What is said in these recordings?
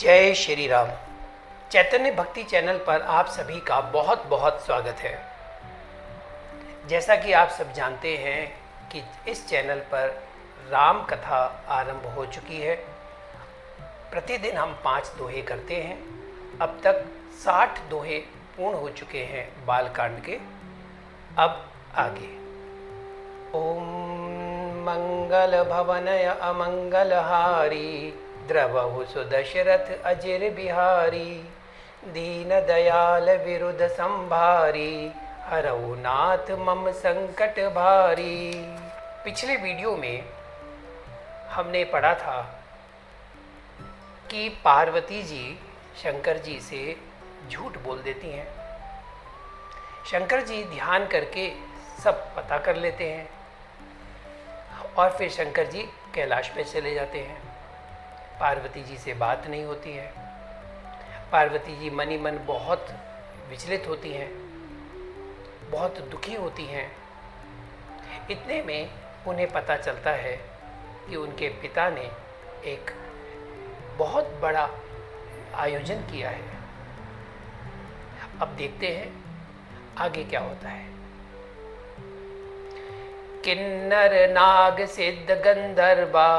जय श्री राम। चैतन्य भक्ति चैनल पर आप सभी का बहुत बहुत स्वागत है। जैसा कि आप सब जानते हैं कि इस चैनल पर राम कथा आरंभ हो चुकी है। प्रतिदिन हम 5 दोहे करते हैं। अब तक 60 दोहे पूर्ण हो चुके हैं बालकांड के। अब आगे। ओम मंगल भवनय अमंगलहारी द्रवहु सुदशरथ अजिर बिहारी दीन दयाल विरुद्ध संभारी हरऊ नाथ मम संकट भारी। पिछले वीडियो में हमने पढ़ा था कि पार्वती जी शंकर जी से झूठ बोल देती हैं। शंकर जी ध्यान करके सब पता कर लेते हैं और फिर शंकर जी कैलाश पे चले जाते हैं। पार्वती जी से बात नहीं होती है। पार्वती जी मनी मन बहुत विचलित होती हैं, बहुत दुखी होती हैं। इतने में उन्हें पता चलता है कि उनके पिता ने एक बहुत बड़ा आयोजन किया है। अब देखते हैं आगे क्या होता है। किन्नर नाग सिद्ध गंधर्वा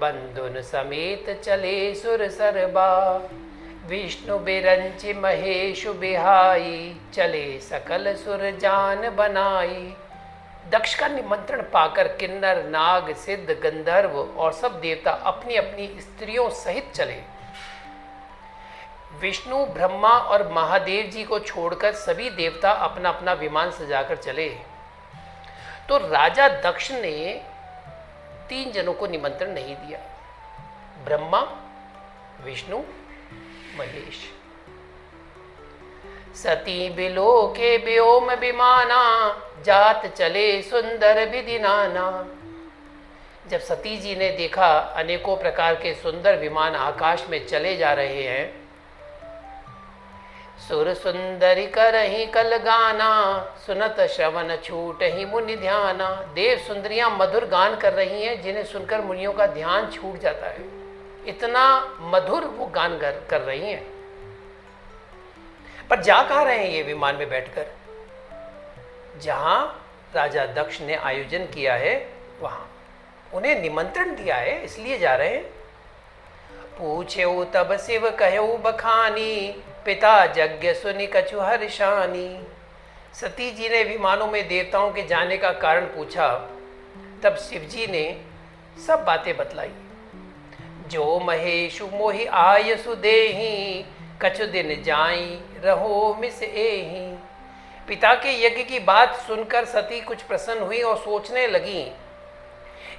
बंधुन समेत चले सुर सरबा विष्णु बिरंचि महेशु बिहाई चले सकल सुर जान बनाई। दक्ष का निमंत्रण पाकर किन्नर नाग सिद्ध गंधर्व और सब देवता अपनी अपनी स्त्रियों सहित चले। विष्णु ब्रह्मा और महादेव जी को छोड़कर सभी देवता अपना अपना विमान सजाकर चले। तो राजा दक्ष ने 3 जनों को निमंत्रण नहीं दिया, ब्रह्मा, विष्णु, महेश। सती बिलो के व्योम विमाना जात चले सुंदर विधि नाना। जब सती जी ने देखा अनेकों प्रकार के सुंदर विमान आकाश में चले जा रहे हैं, सुर सुंदरी करही कल गाना सुनत श्रवण छूट ही मुनि ध्याना। देव सुंदरियां मधुर गान कर रही हैं जिन्हें सुनकर मुनियों का ध्यान छूट जाता है। इतना मधुर वो गान कर रही हैं। पर जा कहाँ रहे हैं ये विमान में बैठकर? जहां राजा दक्ष ने आयोजन किया है वहां उन्हें निमंत्रण दिया है, इसलिए जा रहे हैं। पूछेऊ तब शिव कहेऊ बखानी पिता यज्ञ सुनि कछु हर्षानी। सती जी ने विमानों में देवताओं के जाने का कारण पूछा। तब शिव जी ने सब बातें बतलाई। जो महेशु मोहि आयसु देहि कछु दिन जाई रहो मिस एहि। पिता के यज्ञ की बात सुनकर सती कुछ प्रसन्न हुई और सोचने लगी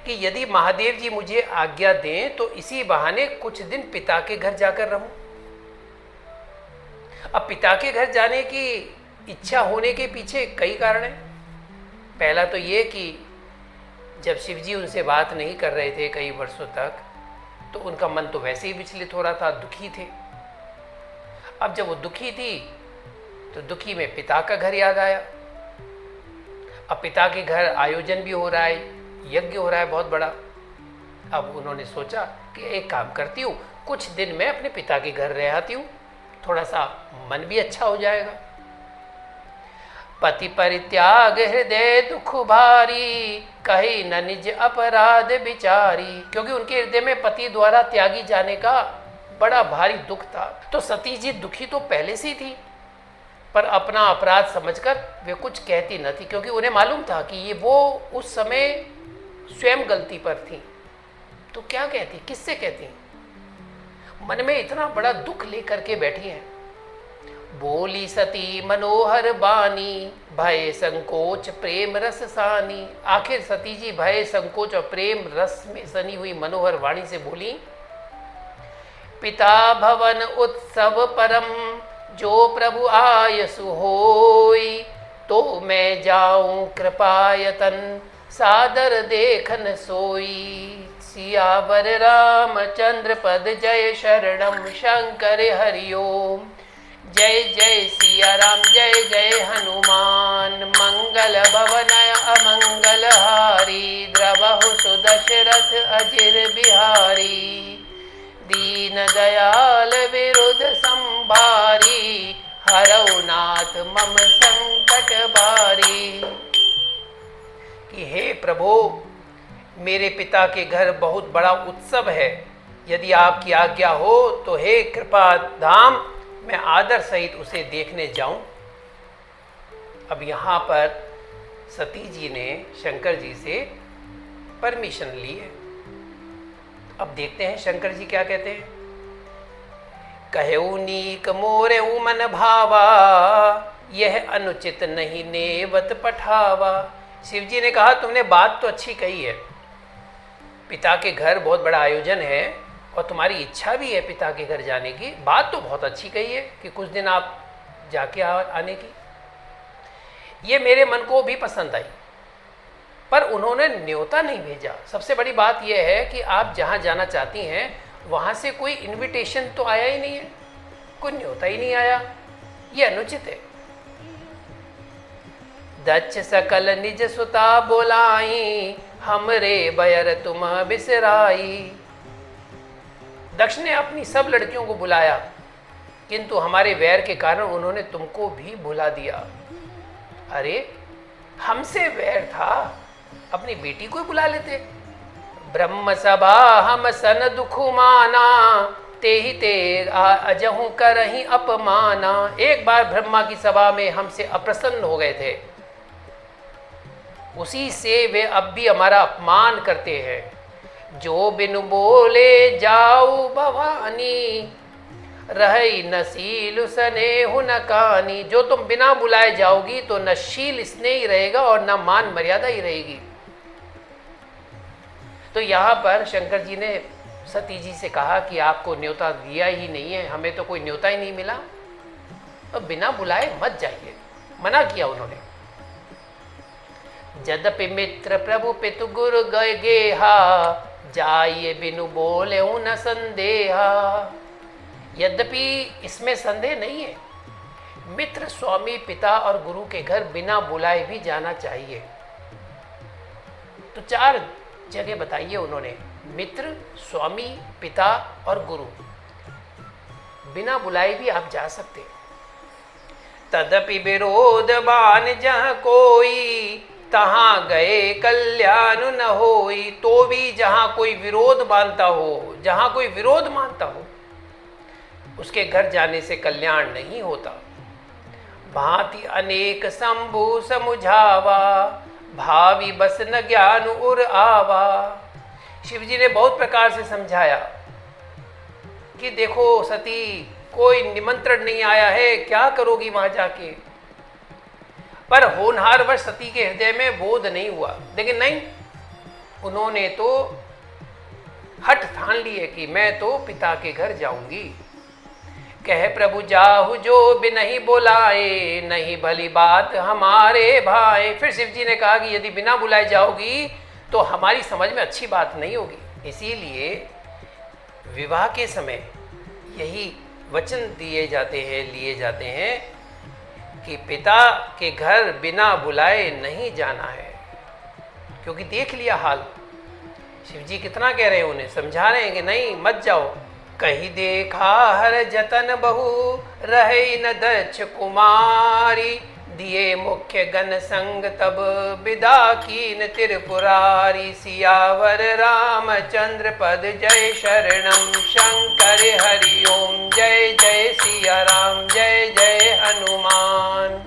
कि यदि महादेव जी मुझे आज्ञा दें तो इसी बहाने कुछ दिन पिता के घर जाकर रहूं। अब पिता के घर जाने की इच्छा होने के पीछे कई कारण हैं। पहला तो ये कि जब शिव जी उनसे बात नहीं कर रहे थे कई वर्षों तक, तो उनका मन तो वैसे ही विचलित हो रहा था, दुखी थे। अब जब वो दुखी थी तो दुखी में पिता का घर याद आया। अब पिता के घर आयोजन भी हो रहा है, यज्ञ हो रहा है बहुत बड़ा। अब उन्होंने सोचा कि एक काम करती हूँ, कुछ दिन मैं अपने पिता के घर रह आती हूँ, थोड़ा सा मन भी अच्छा हो जाएगा। पति परित्याग हृदय दुख भारी कही न निज अपराध बिचारी। क्योंकि उनके हृदय में पति द्वारा त्यागी जाने का बड़ा भारी दुख था। तो सती जी दुखी तो पहले से ही थी, पर अपना अपराध समझकर वे कुछ कहती न थी, क्योंकि उन्हें मालूम था कि ये वो उस समय स्वयं गलती पर थी। तो क्या कहती, किससे कहती? मन में इतना बड़ा दुख लेकर के बैठी हैं। बोली सती मनोहर बानी भय संकोच प्रेम रस सानी। आखिर सती जी भय संकोच और प्रेम रस में सनी हुई मनोहर वाणी से बोली। पिता भवन उत्सव परम जो प्रभु आयसु होई तो मैं जाऊं कृपायतन सादर देखन सोई। सियावर रामचंद्र पद जय शरणम शंकर हरिओम। जय जय सिया राम जय जय हनुमान। मंगल भवनय अमंगलहारी द्रवहु सुदशरथ अजिर बिहारी दीन दयाल विरुद्ध संभारी, हरौ नाथ मम संकट भारी। कि हे प्रभु, मेरे पिता के घर बहुत बड़ा उत्सव है, यदि आपकी आज्ञा हो तो हे कृपा धाम, मैं आदर सहित उसे देखने जाऊं। अब यहाँ पर सती जी ने शंकर जी से परमिशन ली है। अब देखते हैं शंकर जी क्या कहते हैं। कहेऊ नीक मोरे उमन भावा, यह अनुचित नहीं नेवत पठावा। शिव जी ने कहा तुमने बात तो अच्छी कही है, पिता के घर बहुत बड़ा आयोजन है और तुम्हारी इच्छा भी है पिता के घर जाने की, बात तो बहुत अच्छी कही है कि कुछ दिन आप जाके आने की, ये मेरे मन को भी पसंद आई। पर उन्होंने न्योता नहीं भेजा। सबसे बड़ी बात यह है कि आप जहाँ जाना चाहती हैं वहाँ से कोई इनविटेशन तो आया ही नहीं है, कोई न्योता ही नहीं आया, ये अनुचित है। दक्ष सकल निज सुता बोलाई, हमरे बयर तुम बिसराई। दक्ष ने अपनी सब लड़कियों को बुलाया, किंतु हमारे वैर के कारण उन्होंने तुमको भी भुला दिया। अरे हमसे वैर था, अपनी बेटी को बुला लेते। ब्रह्म सभा हम सन दुख माना, ते ही ते अजहू करही अपमाना। एक बार ब्रह्मा की सभा में हमसे अप्रसन्न हो गए थे, उसी से वे अब भी हमारा अपमान करते हैं। जो बिनु बोले जाऊ भवानी, रही नशील स्नेह न कानी। जो तुम बिना बुलाए जाओगी तो न शील स्नेह ही रहेगा और न मान मर्यादा ही रहेगी। तो यहाँ पर शंकर जी ने सती जी से कहा कि आपको न्योता दिया ही नहीं है, हमें तो कोई न्योता ही नहीं मिला, तो बिना बुलाए मत जाइए, मना किया उन्होंने। जदपि मित्र प्रभु पितु गुरु गए गेहा, जाइए बिनु बोले न संदेहा। यद्यपि इसमें संदेह नहीं है, मित्र स्वामी पिता और गुरु के घर बिना बुलाए भी जाना चाहिए। तो 4 जगह बताइए उन्होंने, मित्र, स्वामी, पिता और गुरु, बिना बुलाए भी आप जा सकते। तदपि विरोध बान जहाँ कोई, तहाँ गए कल्याण न होई। तो भी जहाँ कोई विरोध मानता हो, जहाँ कोई विरोध मानता हो, उसके घर जाने से कल्याण नहीं होता। भांति अनेक शंभु समुझावा, भावी बस न ज्ञान उर आवा। शिव जी ने बहुत प्रकार से समझाया कि देखो सती, कोई निमंत्रण नहीं आया है, क्या करोगी वहां जाके। पर होनहारवश सती के हृदय में बोध नहीं हुआ, लेकिन नहीं, उन्होंने तो हठ ठान लिए कि मैं तो पिता के घर जाऊंगी। कह प्रभु जाहु जो बिनहि बुलाए, नहीं भली बात हमारे भाई। फिर शिव जी ने कहा कि यदि बिना बुलाए जाओगी तो हमारी समझ में अच्छी बात नहीं होगी। इसीलिए विवाह के समय यही वचन दिए जाते हैं, लिए जाते हैं कि पिता के घर बिना बुलाए नहीं जाना है। क्योंकि देख लिया हाल, शिव जी कितना कह रहे हैं, उन्हें समझा रहे हैं कि नहीं मत जाओ। कही देखा हर जतन बहु, रहे न दक्ष कुमारी। दिए मुख्य गण संग तब, विदा कीन त्रिपुरारी। सियावर रामचंद्र पद जय शरणम, शंकर हरि ओम जय जय सिया राम, जय जय हनुमान।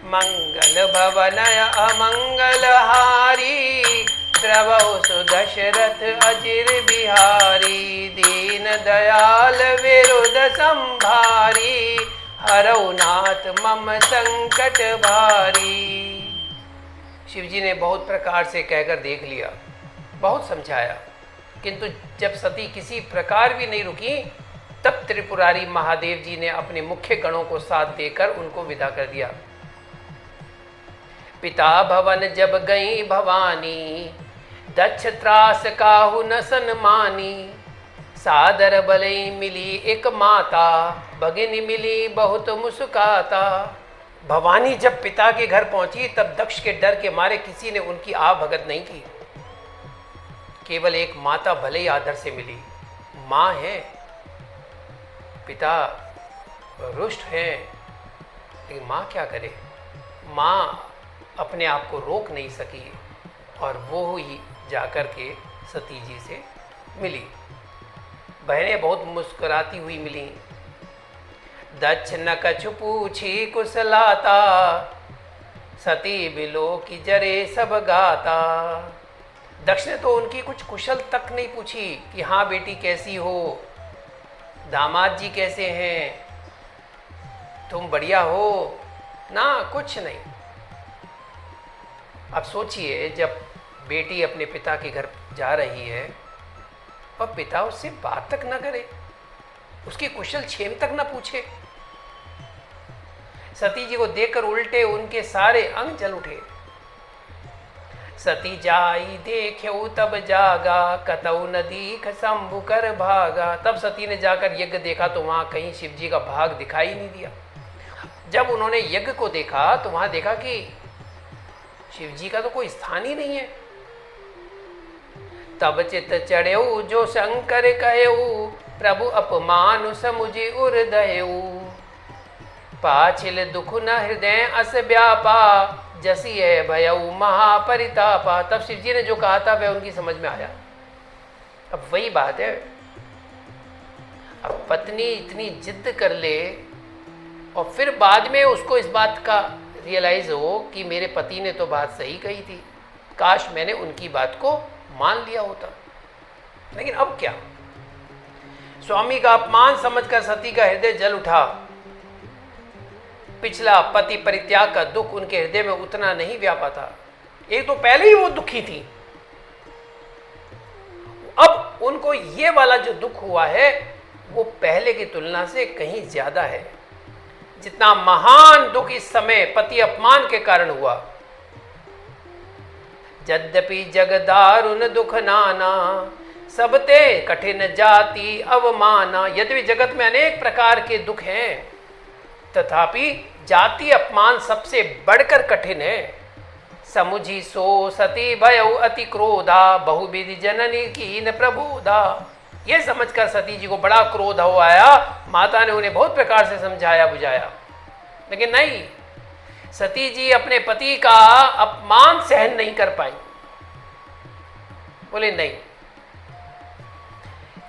मंगल भवनय अमंगल हारी, प्रभु सुदशरथ अजिर बिहारी। दीन दयाल विरुद्ध संभारी, हरौ नाथ मम संकट भारी। शिव जी ने बहुत प्रकार से कहकर देख लिया, बहुत समझाया, किंतु जब सती किसी प्रकार भी नहीं रुकी, तब त्रिपुरारी महादेव जी ने अपने मुख्य गणों को साथ देकर उनको विदा कर दिया। पिता भवन जब गई भवानी, दक्ष त्रास काहू न सन्मानी। सादर भले मिली एक माता, भगिनी मिली बहुत मुस्काता। भवानी जब पिता के घर पहुंची तब दक्ष के डर के मारे किसी ने उनकी भगत नहीं की। केवल एक माता भले ही आदर से मिली, माँ है, पिता रुष्ट है, लेकिन माँ क्या करे? माँ अपने आप को रोक नहीं सकी और वो ही जाकर के सती जी से मिली। बहनें बहुत मुस्कुराती हुई मिली। दक्ष न कछु पूछी कुशलाता, सती बिलो की जरे सब गाता। दक्ष ने तो उनकी कुछ कुशल तक नहीं पूछी कि हाँ बेटी कैसी हो, दामाद जी कैसे हैं, तुम बढ़िया हो ना, कुछ नहीं। अब सोचिए, जब बेटी अपने पिता के घर जा रही है और पिता उससे बात तक ना करे, उसकी कुशल क्षेम तक ना पूछे। सती जी को देखकर उल्टे उनके सारे अंग जल उठे। सती जाई देख्यऊ तब जागा, कतऊ न दीख शंभु कर भागा। तब सती ने जाकर यज्ञ देखा तो वहां कहीं शिव जी का भाग दिखाई नहीं दिया। जब उन्होंने यज्ञ को देखा तो वहां देखा कि शिव जी का तो कोई स्थान ही नहीं है। तब चित चढ़ेऊ जो शंकर कहेऊ, प्रभु अपमान समुझि उर्दयऊ। पाछिल दुख न हृदय अस व्यापा, जसी है भयऊ महापरितापा। तब शिव जी ने जो कहा था वह उनकी समझ में आया। अब वही बात है, अब पत्नी इतनी जिद कर ले और फिर बाद में उसको इस बात का रियलाइज हो कि मेरे पति ने तो बात सही कही थी, काश मैंने उनकी बात को मान लिया होता। लेकिन अब क्या? स्वामी का अपमान समझकर सती का हृदय जल उठा। पिछला पति परित्याग का दुख उनके हृदय में उतना नहीं व्यापा था। एक तो पहले ही वो दुखी थी, अब उनको ये वाला जो दुख हुआ है वो पहले की तुलना से कहीं ज्यादा है। जितना महान दुख इस समय पति अपमान के कारण हुआ। यद्यपि जग दारुण दुख नाना, सबते कठिन जाति अवमाना। यद्यपि जगत में अनेक प्रकार के दुख हैं, तथापि जाति अपमान सबसे बढ़कर कठिन है। समुझी सो सती भयऊ अति क्रोधा, बहुविधि जननी कीन प्रबोधा। ये समझकर सती जी को बड़ा क्रोध हो आया। माता ने उन्हें बहुत प्रकार से समझाया बुझाया, लेकिन नहीं, सती जी अपने पति का अपमान सहन नहीं कर पाई। बोले नहीं,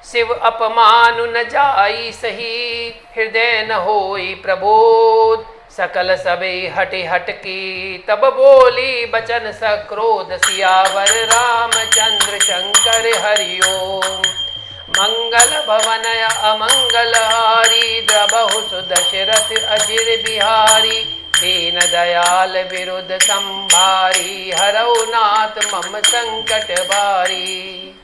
शिव अपमान न जाई सही, हृदय न होई प्रबोध। सकल सबे हटे हटकी, तब बोली बचन सक्रोध। सियावर रामचंद्र शंकर हरिओम, मंगल भवन अमंगल हारी। द्रबहु सुदशरथ अजिर बिहारी, दीन दयाल विरुद्ध संभारी। हरौ नाथ मम संकट बारी।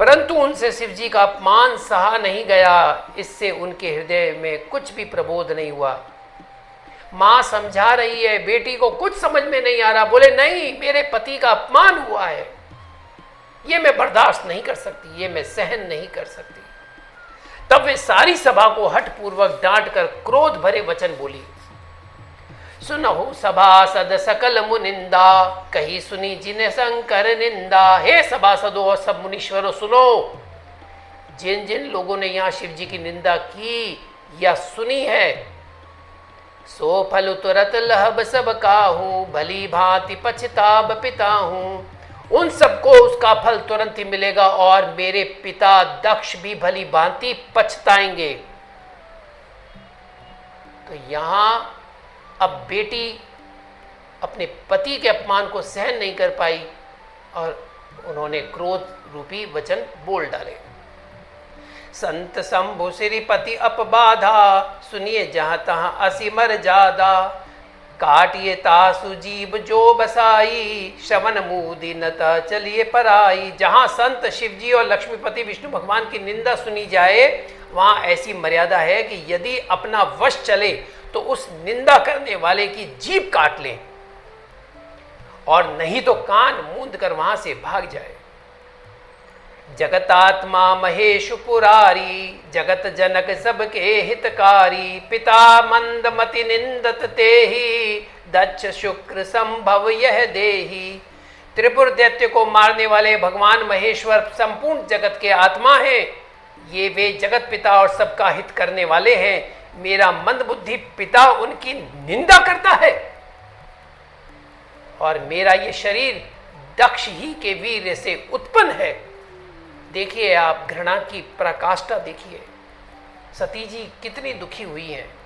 परंतु उनसे शिव जी का अपमान सहा नहीं गया। इससे उनके हृदय में कुछ भी प्रबोध नहीं हुआ। माँ समझा रही है, बेटी को कुछ समझ में नहीं आ रहा। बोले नहीं, मेरे पति का अपमान हुआ है, ये मैं बर्दाश्त नहीं कर सकती, ये मैं सहन नहीं कर सकती। तब वे सारी सभा को हठपूर्वक डांट कर क्रोध भरे वचन बोली। सुनहु सभासद सकल मुनिंदा, कही सुनी जिन शंकर निंदा। हे सभासदों और सब मुनीश्वरों सुनो, जिन जिन लोगों ने यहाँ शिव जी की निंदा की या सुनी है, सो फल तुरत लहब सब काहू। भली भांति पछताब पिता हूँ। उन सबको उसका फल तुरंत ही मिलेगा और मेरे पिता दक्ष भी भली भांति पछताएंगे। तो यहाँ अब बेटी अपने पति के अपमान को सहन नहीं कर पाई और उन्होंने क्रोध रूपी वचन बोल डाले। संत शंभु श्रीपति अपबाधा, सुनिए जहाँ तहाँ असीमर जादा। काटिए तासु जीव जो बसाई, श्रवण मूदी नता चलिए पराई। जहाँ संत शिव जी और लक्ष्मीपति विष्णु भगवान की निंदा सुनी जाए, वहाँ ऐसी मर्यादा है कि यदि अपना वश चले तो उस निंदा करने वाले की जीभ काट लें और नहीं तो कान मूंद कर वहां से भाग जाए। जगतात्मा महेश पुरारी, जगत जनक सबके हितकारी। पिता मंदमति निंदत तेहि, दक्ष शुक्र संभव यह देही। त्रिपुर दैत्य को मारने वाले भगवान महेश्वर संपूर्ण जगत के आत्मा हैं, ये वे जगत पिता और सबका हित करने वाले हैं, मेरा मंदबुद्धि पिता उनकी निंदा करता है, और मेरा ये शरीर दक्ष ही के वीर्य से उत्पन्न है। देखिए आप घृणा की पराकाष्ठा देखिए, सती जी कितनी दुखी हुई हैं।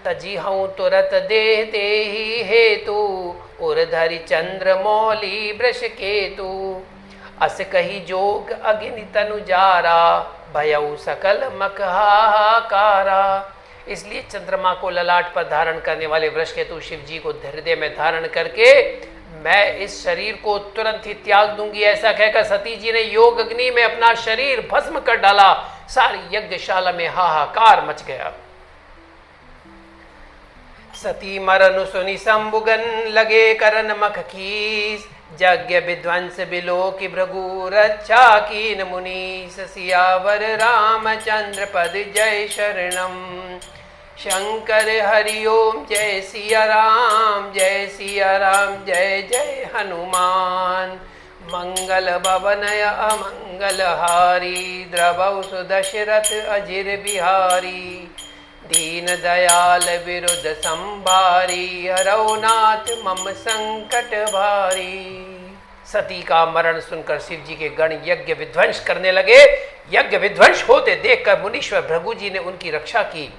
तजी हूँ तुरत देह ते ही हेतु, उर धरि चंद्र मौली वृष केतु, अस कही जोग अग्नि तनु जारा, भयउ सकल मक हाहाकारा। इसलिए चंद्रमा को ललाट पर धारण करने वाले वृष केतु शिव जी को हृदय में धारण करके मैं इस शरीर को तुरंत ही त्याग दूंगी, ऐसा कहकर सती जी ने योग अग्नि में अपना शरीर भस्म कर डाला। सारी यज्ञशाला में हाहाकार मच गया। सती मरनु सुनि संबुगन, लगे करन मख खीस, यज्ञ विध्वंस बिलो की भृगु रक्षा कीन मुनीस, सियावर रामचंद्र पद जय शरणम, शंकर हरिओम जय सिया राम, जय सिया राम जय जय हनुमान, मंगल भवनय अमंगल हारी, द्रवौ सुदशरथ अजिर बिहारी, दीन दयाल विरुद्ध संभारी, हरौ नाथ मम संकट भारी। सती का मरण सुनकर शिव जी के गण यज्ञ विध्वंस करने लगे। यज्ञ विध्वंस होते देखकर मुनीश्वर भृगु जी ने उनकी रक्षा की।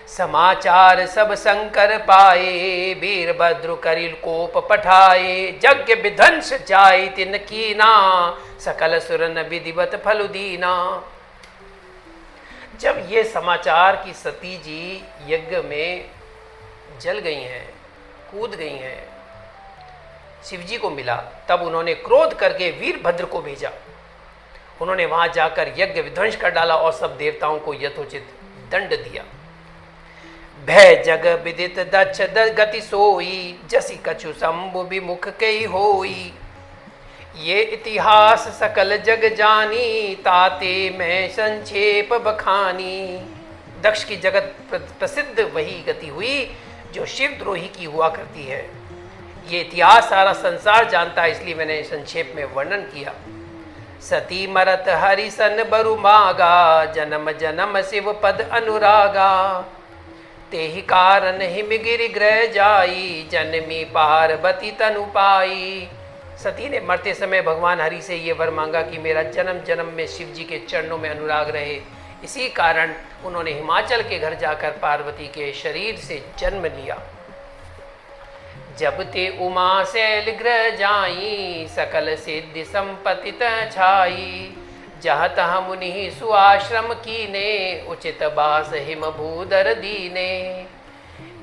समाचार सब शंकर पाए, वीरभद्र करिल कोप पठाए, यज्ञ विध्वंस जाय तिन कीना, सकल सुरन विधिवत फल दीना। जब ये समाचार कि सती जी यज्ञ में जल गई हैं, कूद गई हैं, शिव जी को मिला, तब उन्होंने क्रोध करके वीरभद्र को भेजा। उन्होंने वहां जाकर यज्ञ विध्वंस कर डाला और सब देवताओं को यथोचित दंड दिया। भय जग विदित दक्ष गति सोई, जसी कछु शंभु विमुख कई होई, ये इतिहास सकल जग जानी, ताते मैं संक्षेप बखानी। दक्ष की जगत प्रसिद्ध वही गति हुई जो शिवद्रोही की हुआ करती है। ये इतिहास सारा संसार जानता है, इसलिए मैंने संक्षेप में वर्णन किया। सती मरत हरि सन बरु मागा, जन्म जन्म शिव पद अनुरागा, तेहि कारण हिम गिरि ग्रह जाई, जन्मी पार्वती तनु पाई। सती ने मरते समय भगवान हरि से ये वर मांगा कि मेरा जन्म जन्म में शिव जी के चरणों में अनुराग रहे। इसी कारण उन्होंने हिमाचल के घर जाकर पार्वती के शरीर से जन्म लिया। जब ते उमा शैल ग्रह जाई, सकल सिद्धि संपत्ति तह छाई, जह तह मुनि सुआश्रम कीने, उचित बास हिम भूधर दीने।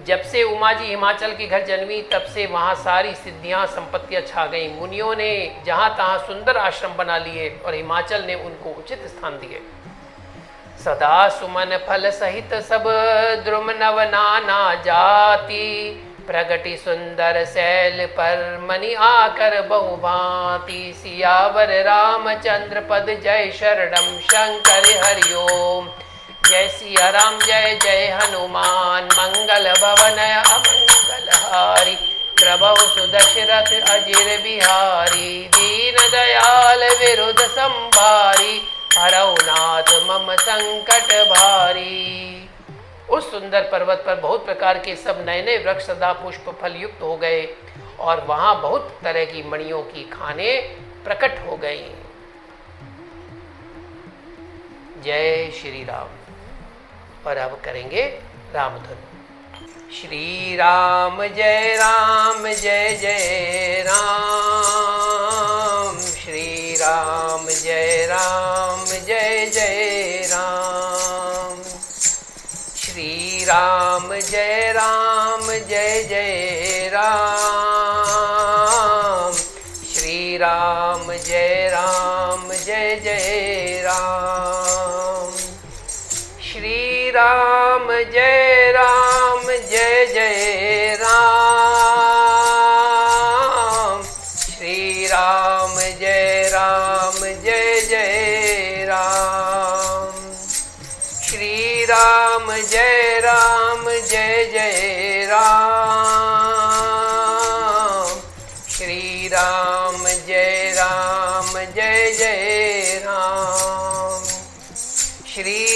जब से उमा जी हिमाचल के घर जन्मी तब से वहाँ सारी सिद्धियाँ संपत्तियाँ छा गई। मुनियों ने जहाँ तहाँ सुंदर आश्रम बना लिए और हिमाचल ने उनको उचित स्थान दिए। सदा सुमन फल सहित सब द्रुम नव नाना जाति, प्रगति सुंदर शैल पर मनि आकर बहुभांति, सियावर रामचंद्र पद जय शरणम, शंकर हरिओम जय सिया राम जय जय हनुमान, मंगल भवनय अमंगल हारी, प्रभु सुदशरथ अजिर बिहारी, दीन दयाल विरुद्ध संभारी, हरौ नाथ मम संकट भारी। उस सुंदर पर्वत पर बहुत प्रकार के सब नए नए वृक्ष सदा पुष्प फल युक्त हो गए और वहाँ बहुत तरह की मणियों की खानें प्रकट हो गई। जय श्री राम। और अब करेंगे रामधुन। श्री राम जय जय राम, श्री राम जय जय राम, श्री राम जय जय राम, श्री राम जय जय राम, श्री राम जय जय राम, श्री राम जय जय राम, श्री राम जय जय राम, श्री राम जय जय राम,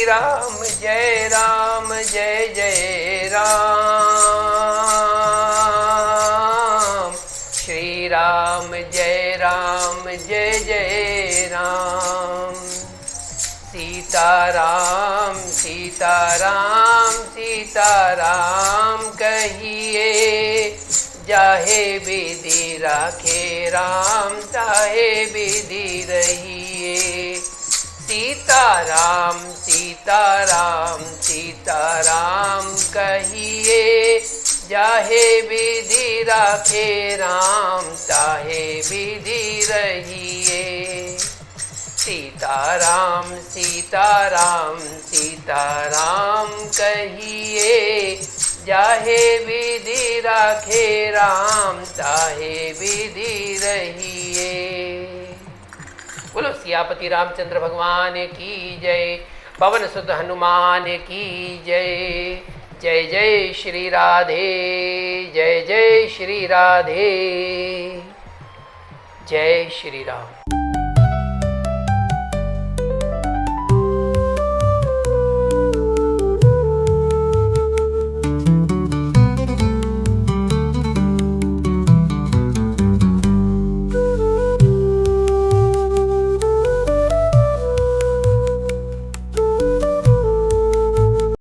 श्री राम जय जय राम, श्री राम जय जय राम। सीताराम सीताराम सीताराम कहिए, जाहे विधि राखे राम ताहे विधि रहिए। सीताराम सीताराम सीताराम कहिए, जाहे विधि राखे राम ताहे विधि रहिए। सीताराम सीताराम सीताराम कहिए, जाहे विधि राखे राम ताहे विधि रहिए। बोलो सियापति रामचंद्र भगवान की जय, पवन सुत हनुमान की जय। जय जय श्री राधे, जय जय श्री राधे, जय श्री राम।